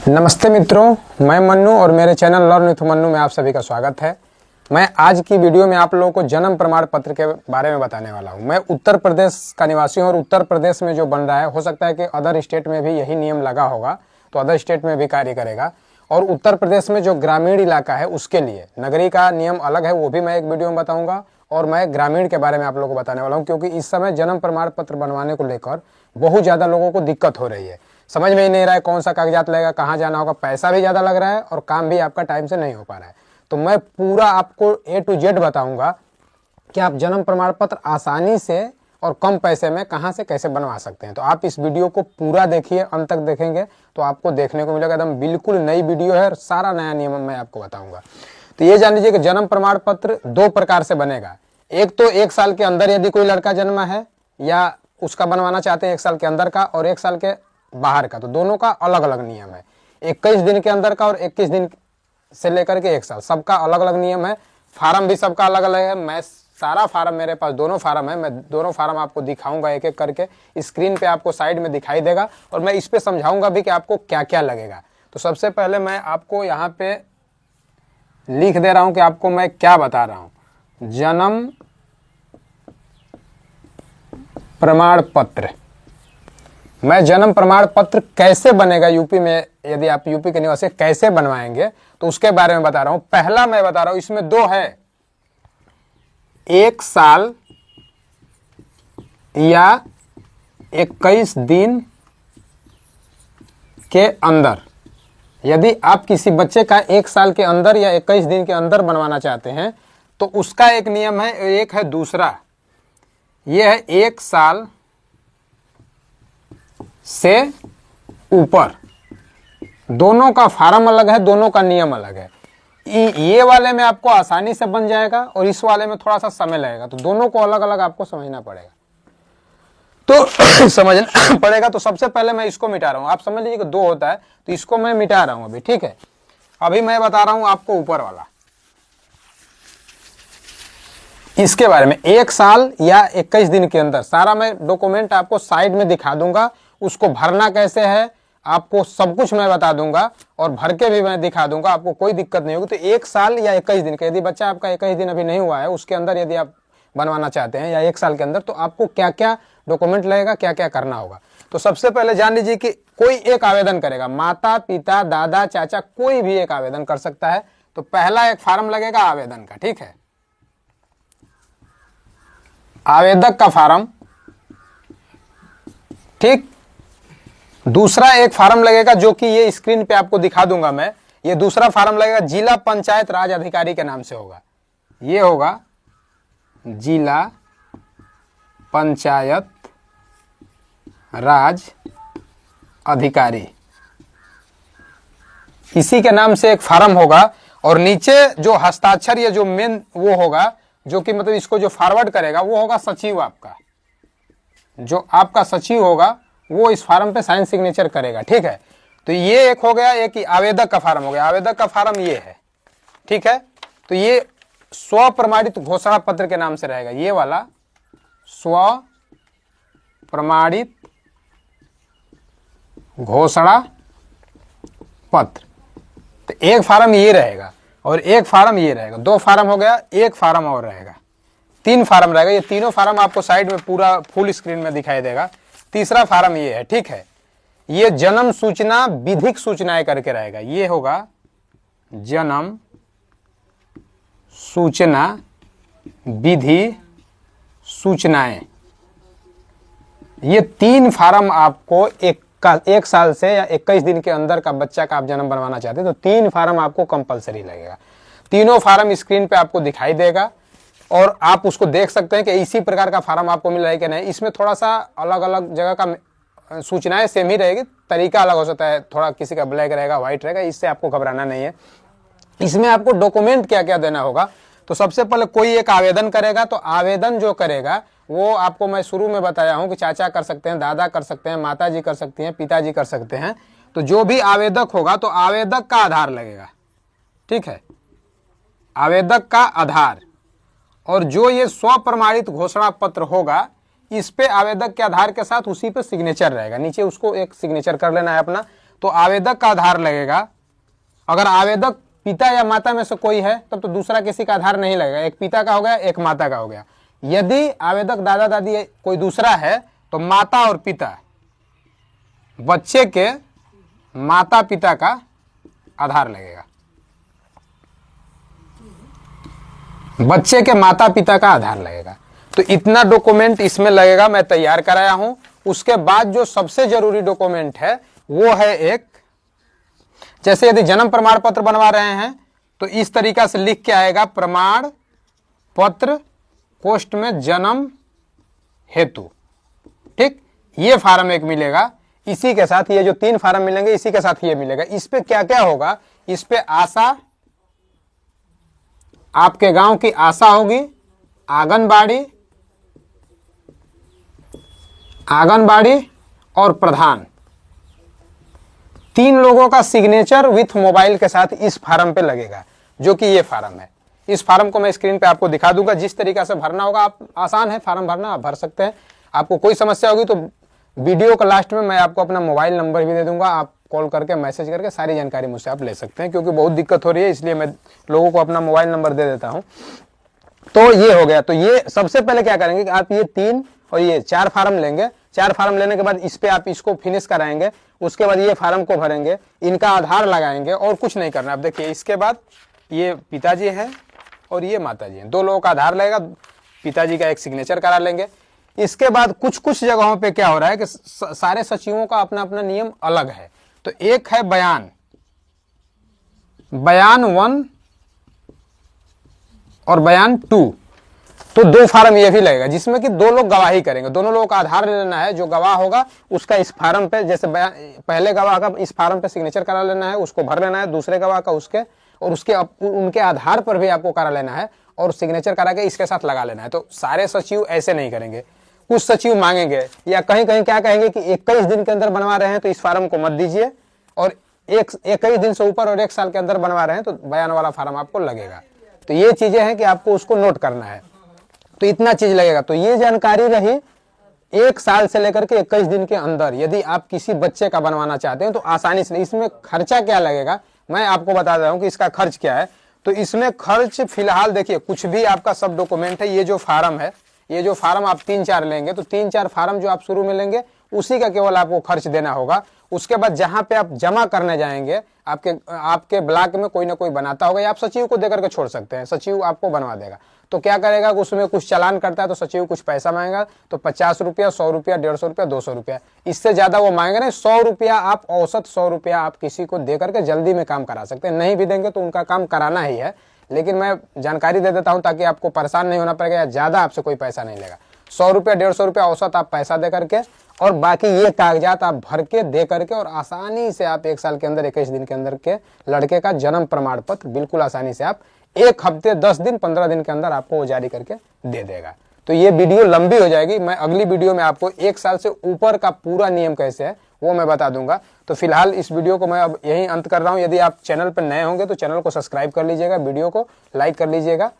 नमस्ते मित्रों, मैं मन्नू और मेरे चैनल लर्न विथ मन्नू में आप सभी का स्वागत है। मैं आज की वीडियो में आप लोगों को जन्म प्रमाण पत्र के बारे में बताने वाला हूं। मैं उत्तर प्रदेश का निवासी हूं और उत्तर प्रदेश में जो बन रहा है, हो सकता है कि अदर स्टेट में भी यही नियम लगा होगा, तो अदर स्टेट में भी कार्य करेगा। और उत्तर प्रदेश में जो ग्रामीण इलाका है उसके लिए नगरीय का नियम अलग है, वो भी मैं एक वीडियो में बताऊँगा। और मैं ग्रामीण के बारे में आप लोगों को बताने वाला हूँ, क्योंकि इस समय जन्म प्रमाण पत्र बनवाने को लेकर बहुत ज़्यादा लोगों को दिक्कत हो रही है। समझ में ही नहीं रहा है कौन सा कागजात लगेगा, कहाँ जाना होगा, पैसा भी ज़्यादा लग रहा है और काम भी आपका टाइम से नहीं हो पा रहा है। तो मैं पूरा आपको A to Z बताऊंगा कि आप जन्म प्रमाण पत्र आसानी से और कम पैसे में कहाँ से कैसे बनवा सकते हैं। तो आप इस वीडियो को पूरा देखिए, अंत तक देखेंगे तो आपको देखने को मिलेगा एकदम बिल्कुल नई वीडियो है और सारा नया नियम मैं आपको बताऊंगा। तो ये जान लीजिए कि जन्म प्रमाण पत्र दो प्रकार से बनेगा। एक तो 1 साल के अंदर यदि कोई लड़का जन्मा है या उसका बनवाना चाहते हैं 1 साल के अंदर का, और 1 साल के बाहर का, तो दोनों का अलग अलग नियम है। 21 दिन के अंदर का और 21 दिन से लेकर के 1 साल, सबका अलग अलग नियम है। फार्म भी सबका अलग अलग है। मैं सारा फार्म, मेरे पास दोनों फार्म है, मैं दोनों फार्म आपको दिखाऊंगा एक एक करके। स्क्रीन पे आपको साइड में दिखाई देगा और मैं इस पे समझाऊंगा भी कि आपको क्या क्या लगेगा। तो सबसे पहले मैं आपको यहाँ पे लिख दे रहा हूँ कि आपको मैं क्या बता रहा हूँ। जन्म प्रमाण पत्र, मैं जन्म प्रमाण पत्र कैसे बनेगा यूपी में, यदि आप यूपी के निवासी कैसे बनवाएंगे तो उसके बारे में बता रहा हूं। पहला मैं बता रहा हूं, इसमें दो है, 1 साल या 21 दिन के अंदर। यदि आप किसी बच्चे का 1 साल के अंदर या 21 दिन के अंदर बनवाना चाहते हैं तो उसका एक नियम है, एक है दूसरा। यह है 1 साल से ऊपर। दोनों का फार्म अलग है, दोनों का नियम अलग है। ये वाले में आपको आसानी से बन जाएगा और इस वाले में थोड़ा सा समय लगेगा। तो दोनों को अलग अलग आपको समझना पड़ेगा, तो समझना पड़ेगा। तो सबसे पहले मैं इसको मिटा रहा हूं। आप समझ लीजिए कि 2 होता है, तो इसको मैं मिटा रहा हूं अभी, ठीक है। अभी मैं बता रहा हूं आपको ऊपर वाला, इसके बारे में। 1 साल या 21 दिन के अंदर, सारा मैं डॉक्यूमेंट आपको साइड में दिखा दूंगा। उसको भरना कैसे है आपको सब कुछ मैं बता दूंगा और भर के भी मैं दिखा दूंगा, आपको कोई दिक्कत नहीं होगी। तो 1 साल या 21 दिन का, यदि बच्चा आपका 21 दिन अभी नहीं हुआ है उसके अंदर यदि आप बनवाना चाहते हैं, या 1 साल के अंदर, तो आपको क्या क्या डॉक्यूमेंट लगेगा, क्या क्या करना होगा। तो सबसे पहले जान लीजिए कि कोई एक आवेदन करेगा, माता पिता दादा चाचा कोई भी एक आवेदन कर सकता है। तो पहला एक फार्म लगेगा आवेदन का, ठीक है, आवेदक का फार्म, ठीक। दूसरा एक फार्म लगेगा जो कि ये स्क्रीन पे आपको दिखा दूंगा मैं। ये दूसरा फार्म लगेगा, जिला पंचायत राज अधिकारी के नाम से होगा। ये होगा जिला पंचायत राज अधिकारी, इसी के नाम से एक फार्म होगा। और नीचे जो हस्ताक्षर या जो मेन वो होगा, जो कि मतलब इसको जो फॉरवर्ड करेगा वो होगा सचिव आपका। जो आपका सचिव होगा वो इस फार्म पे साइन सिग्नेचर करेगा, ठीक है। तो ये एक हो गया, एक आवेदक का फार्म हो गया। आवेदक का फार्म ये है, ठीक है। तो ये स्व प्रमाणित घोषणा पत्र के नाम से रहेगा, ये वाला स्व प्रमाणित घोषणा पत्र। तो एक फार्म ये रहेगा और एक फार्म ये रहेगा। 2 फार्म हो गया, एक फार्म और रहेगा, 3 फार्म रहेगा। ये तीनों फार्म आपको साइड में पूरा फुल स्क्रीन में दिखाई देगा। तीसरा फार्म ये है, ठीक है। ये जन्म सूचना विधिक सूचनाएं करके रहेगा। ये होगा जन्म सूचना विधि सूचनाएं। ये 3 फार्म आपको 1 साल से या 21 दिन के अंदर का बच्चा का आप जन्म बनवाना चाहते हैं तो 3 फार्म आपको कंपलसरी लगेगा। तीनों फार्म स्क्रीन पे आपको दिखाई देगा और आप उसको देख सकते हैं कि इसी प्रकार का फार्म आपको मिल रहा है कि नहीं। इसमें थोड़ा सा अलग अलग जगह का सूचनाएं सेम ही रहेगी, तरीका अलग हो सकता है, थोड़ा किसी का ब्लैक रहेगा, व्हाइट रहेगा, इससे आपको घबराना नहीं है। इसमें आपको डॉक्यूमेंट क्या क्या देना होगा। तो सबसे पहले कोई एक आवेदन करेगा, तो आवेदन जो करेगा वो आपको मैं शुरू में बताया हूं कि चाचा कर सकते हैं, दादा कर सकते हैं, माता जी कर सकती हैं, पिताजी कर सकते हैं। तो जो भी आवेदक होगा तो आवेदक का आधार लगेगा, ठीक है, आवेदक का आधार। और जो ये स्व प्रमाणित घोषणा पत्र होगा इस पे आवेदक के आधार के साथ उसी पे सिग्नेचर रहेगा, नीचे उसको एक सिग्नेचर कर लेना है अपना। तो आवेदक का आधार लगेगा। अगर आवेदक पिता या माता में से कोई है तब तो दूसरा किसी का आधार नहीं लगेगा, एक पिता का हो गया एक माता का हो गया। यदि आवेदक दादा दादी कोई दूसरा है तो माता और पिता, बच्चे के माता पिता का आधार लगेगा, बच्चे के माता पिता का आधार लगेगा। तो इतना डॉक्यूमेंट इसमें लगेगा, मैं तैयार कराया हूं। उसके बाद जो सबसे जरूरी डॉक्यूमेंट है वो है एक, जैसे यदि जन्म प्रमाण पत्र बनवा रहे हैं तो इस तरीका से लिख के आएगा, प्रमाण पत्र पोस्ट में जन्म हेतु। ठीक, ये फार्म एक मिलेगा, इसी के साथ ये जो 3 फार्म मिलेंगे इसी के साथ ये मिलेगा। इस पे क्या क्या होगा, इस पे आशा, आपके गांव की आशा होगी, आंगनबाड़ी और प्रधान, 3 लोगों का सिग्नेचर विथ मोबाइल के साथ इस फार्म पे लगेगा, जो कि ये फार्म है। इस फार्म को मैं स्क्रीन पे आपको दिखा दूंगा, जिस तरीका से भरना होगा। आप आसान है फार्म भरना, आप भर सकते हैं। आपको कोई समस्या होगी तो वीडियो के लास्ट में मैं आपको अपना मोबाइल नंबर भी दे दूंगा, आप कॉल करके मैसेज करके सारी जानकारी मुझसे आप ले सकते हैं, क्योंकि बहुत दिक्कत हो रही है इसलिए मैं लोगों को अपना मोबाइल नंबर दे देता हूं। तो ये हो गया। तो ये सबसे पहले क्या करेंगे कि आप ये 3 और ये 4 फार्म लेंगे। 4 फार्म लेने के बाद इस पे आप इसको फिनिश कराएंगे, उसके बाद ये फार्म को भरेंगे, इनका आधार लगाएंगे और कुछ नहीं करना। आप देखिए, इसके बाद ये पिताजी हैं और ये माताजी हैं, 2 लोगों का आधार लगेगा, पिताजी का एक सिग्नेचर करा लेंगे। इसके बाद कुछ कुछ जगहों पे क्या हो रहा है कि सारे सचिवों का अपना अपना नियम अलग है। तो एक है बयान 1 और बयान 2, तो 2 फार्म ये भी लगेगा, जिसमें कि 2 लोग गवाही करेंगे। दोनों लोगों का आधार लेना है, जो गवाह होगा उसका इस फार्म पे, जैसे पहले गवाह का इस फार्म पे सिग्नेचर करा लेना है, उसको भर लेना है, दूसरे गवाह का उसके, और उसके उनके आधार पर भी आपको करा लेना है और सिग्नेचर करा के इसके साथ लगा लेना है। तो सारे सचिव ऐसे नहीं करेंगे, कुछ सचिव मांगेंगे या कहीं कहीं क्या कहेंगे कि 21 दिन के अंदर बनवा रहे हैं तो इस फार्म को मत दीजिए, और 21 दिन से ऊपर और 1 साल के अंदर बनवा रहे हैं तो बयान वाला फार्म आपको लगेगा। तो ये चीजें हैं कि आपको उसको नोट करना है। तो इतना चीज लगेगा। तो ये जानकारी रही 1 साल से लेकर के 21 दिन के अंदर यदि आप किसी बच्चे का बनवाना चाहते हैं तो आसानी से। इसमें खर्चा क्या लगेगा मैं आपको बता रहा हूं कि इसका खर्च क्या है। तो इसमें खर्च फिलहाल देखिए, कुछ भी आपका सब डॉक्यूमेंट है, ये जो फार्म है, ये जो फार्म आप 3-4 लेंगे तो 3-4 फार्म जो आप शुरू में लेंगे उसी का केवल आपको खर्च देना होगा। उसके बाद जहां पे आप जमा करने जाएंगे, आपके ब्लॉक में कोई ना कोई बनाता होगा, या आप सचिव को देकर के छोड़ सकते हैं, सचिव आपको बनवा देगा। तो क्या करेगा, उसमें कुछ चालान करता है तो सचिव कुछ पैसा मांगेगा, तो 50 रुपया, 100 रुपया, 150 रुपया, 200 रुपया, इससे ज्यादा वो मांगेगा नहीं। 100 रुपया आप औसत 100 रुपया आप किसी को दे करके जल्दी में काम करा सकते हैं। नहीं भी देंगे तो उनका काम कराना ही है, लेकिन मैं जानकारी दे देता हूं ताकि आपको परेशान नहीं होना पड़ेगा, या ज्यादा आपसे कोई पैसा नहीं लेगा। 100 रुपया, 150 रुपया औसत आप पैसा दे करके, और बाकी ये कागजात आप भर के दे करके, और आसानी से आप 1 साल के अंदर 21 दिन के अंदर के लड़के का जन्म प्रमाण पत्र बिल्कुल आसानी से आप 1 हफ्ते, 10 दिन, 15 दिन के अंदर आपको वो जारी करके दे देगा। तो ये वीडियो लंबी हो जाएगी, मैं अगली वीडियो में आपको 1 साल से ऊपर का पूरा नियम कैसे है वो मैं बता दूंगा। तो फिलहाल इस वीडियो को मैं अब यहीं अंत कर रहा हूं। यदि आप चैनल पर नए होंगे तो चैनल को सब्सक्राइब कर लीजिएगा, वीडियो को लाइक कर लीजिएगा,